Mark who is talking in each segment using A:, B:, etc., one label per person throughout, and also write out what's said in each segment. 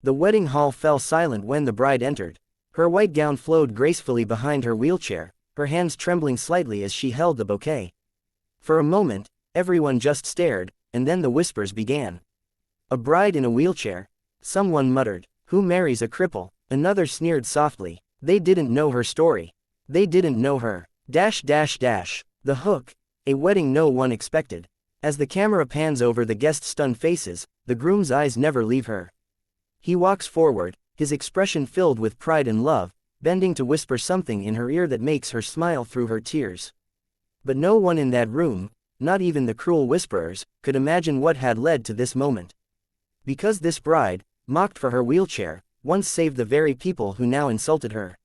A: The wedding hall fell silent when the bride entered. Her white gown flowed gracefully behind her wheelchair, her hands trembling slightly as she held the bouquet. For a moment, everyone just stared, and then the whispers began. A bride in a wheelchair? Someone muttered. Who marries a cripple? Another sneered softly. They didn't know her story. They didn't know her. The hook. A wedding no one expected. As the camera pans over the guests' stunned faces, the groom's eyes never leave her. He walks forward, his expression filled with pride and love, bending to whisper something in her ear that makes her smile through her tears. But no one in that room, not even the cruel whisperers, could imagine what had led to this moment. Because this bride, mocked for her wheelchair, once saved the very people who now insulted her.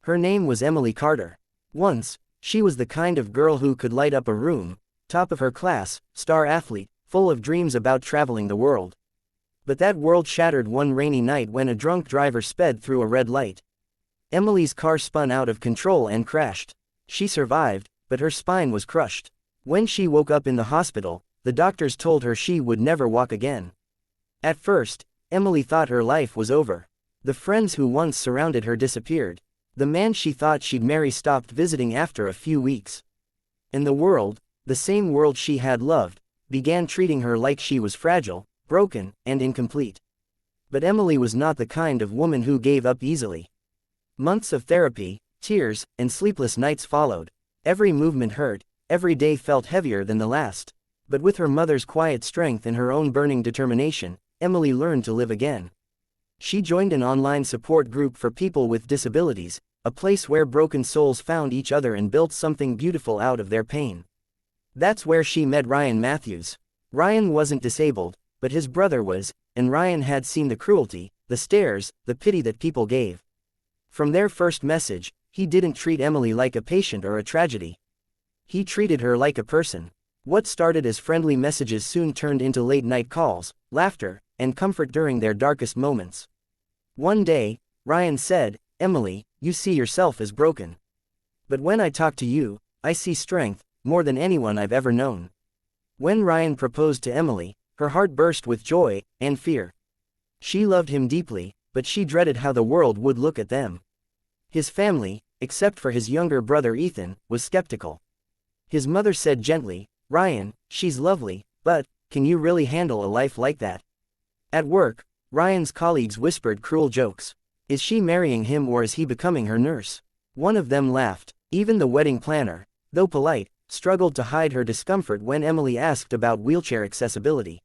A: Her name was Emily Carter. Once, she was the kind of girl who could light up a room, top of her class, star athlete, full of dreams about traveling the world. But that world shattered one rainy night when a drunk driver sped through a red light. Emily's car spun out of control and crashed. She survived, but her spine was crushed. When she woke up in the hospital, the doctors told her she would never walk again. At first, Emily thought her life was over. The friends who once surrounded her disappeared. The man she thought she'd marry stopped visiting after a few weeks. And the world, the same world she had loved, began treating her like she was fragile, broken, and incomplete. But Emily was not the kind of woman who gave up easily. Months of therapy, tears, and sleepless nights followed. Every movement hurt, every day felt heavier than the last. But with her mother's quiet strength and her own burning determination, Emily learned to live again. She joined an online support group for people with disabilities, a place where broken souls found each other and built something beautiful out of their pain. That's where she met Ryan Matthews. Ryan wasn't disabled, but his brother was, and Ryan had seen the cruelty, the stares, the pity that people gave. From their first message, he didn't treat Emily like a patient or a tragedy. He treated her like a person. What started as friendly messages soon turned into late-night calls, laughter, and comfort during their darkest moments. One day, Ryan said, "Emily, you see yourself as broken. But when I talk to you, I see strength, more than anyone I've ever known." When Ryan proposed to Emily, her heart burst with joy and fear. She loved him deeply, but she dreaded how the world would look at them. His family, except for his younger brother Ethan, was skeptical. His mother said gently, "Ryan, she's lovely, but can you really handle a life like that?" At work, Ryan's colleagues whispered cruel jokes. Is she marrying him or is he becoming her nurse? One of them laughed. Even the wedding planner, though polite, struggled to hide her discomfort when Emily asked about wheelchair accessibility.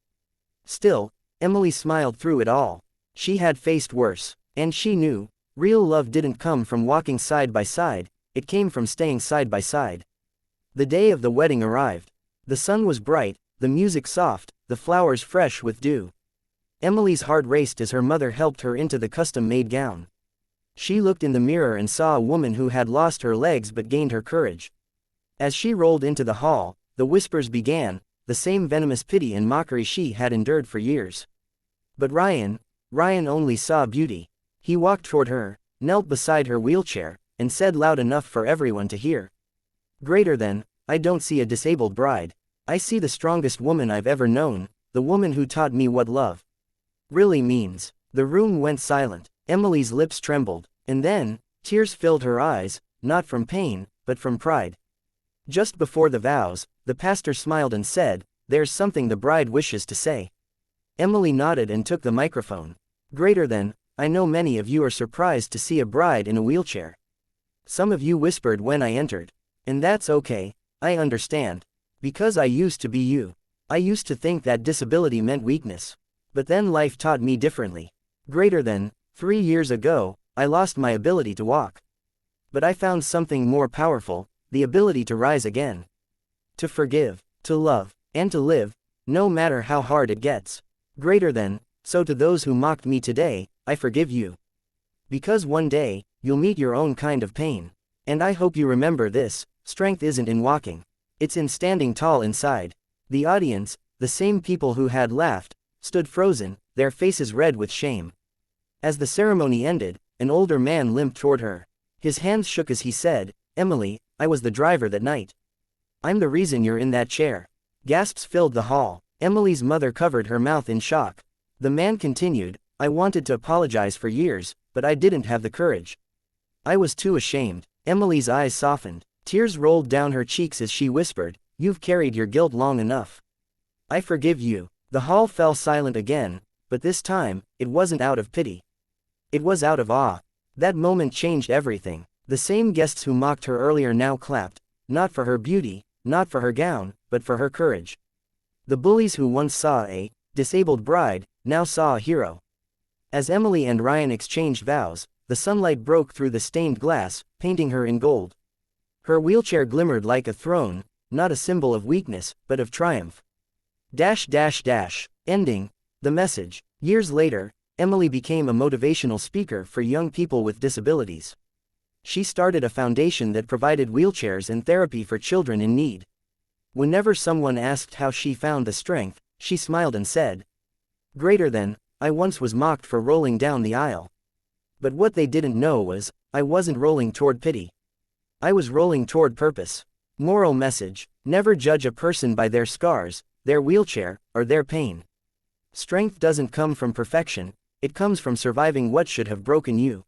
A: Still, Emily smiled through it all. She had faced worse, and she knew, real love didn't come from walking side by side, it came from staying side by side. The day of the wedding arrived. The sun was bright, the music soft, the flowers fresh with dew. Emily's heart raced as her mother helped her into the custom-made gown. She looked in the mirror and saw a woman who had lost her legs but gained her courage. As she rolled into the hall, the whispers began, the same venomous pity and mockery she had endured for years. But Ryan only saw beauty. He walked toward her, knelt beside her wheelchair, and said loud enough for everyone to hear. "Greater than, I don't see a disabled bride. I see the strongest woman I've ever known, the woman who taught me what love really means." The room went silent. Emily's lips trembled, and then, tears filled her eyes, not from pain, but from pride. Just before the vows, the pastor smiled and said, "There's something the bride wishes to say." Emily nodded and took the microphone. "Greater than, I know many of you are surprised to see a bride in a wheelchair. Some of you whispered when I entered. And that's okay, I understand. Because I used to be you. I used to think that disability meant weakness. But then life taught me differently. Greater than, 3 years ago, I lost my ability to walk. But I found something more powerful, the ability to rise again. To forgive, to love, and to live, no matter how hard it gets. Greater than, so to those who mocked me today, I forgive you. Because one day, you'll meet your own kind of pain. And I hope you remember this, strength isn't in walking. It's in standing tall inside." The audience, the same people who had laughed, stood frozen, their faces red with shame. As the ceremony ended, an older man limped toward her. His hands shook as he said, "Emily, I was the driver that night. I'm the reason you're in that chair." Gasps filled the hall. Emily's mother covered her mouth in shock. The man continued, I wanted to apologize for years, but I didn't have the courage. I was too ashamed. Emily's eyes softened. Tears rolled down her cheeks as she whispered, "You've carried your guilt long enough. I forgive you." The hall fell silent again, but this time, it wasn't out of pity. It was out of awe. That moment changed everything. The same guests who mocked her earlier now clapped, not for her beauty, not for her gown, but for her courage. The bullies who once saw a disabled bride, now saw a hero. As Emily and Ryan exchanged vows, the sunlight broke through the stained glass, painting her in gold. Her wheelchair glimmered like a throne, not a symbol of weakness, but of triumph. Ending. The message. Years later, Emily became a motivational speaker for young people with disabilities. She started a foundation that provided wheelchairs and therapy for children in need. Whenever someone asked how she found the strength, she smiled and said, "Greater than, I once was mocked for rolling down the aisle. But what they didn't know was, I wasn't rolling toward pity. I was rolling toward purpose." Moral message: never judge a person by their scars, their wheelchair, or their pain. Strength doesn't come from perfection, it comes from surviving what should have broken you.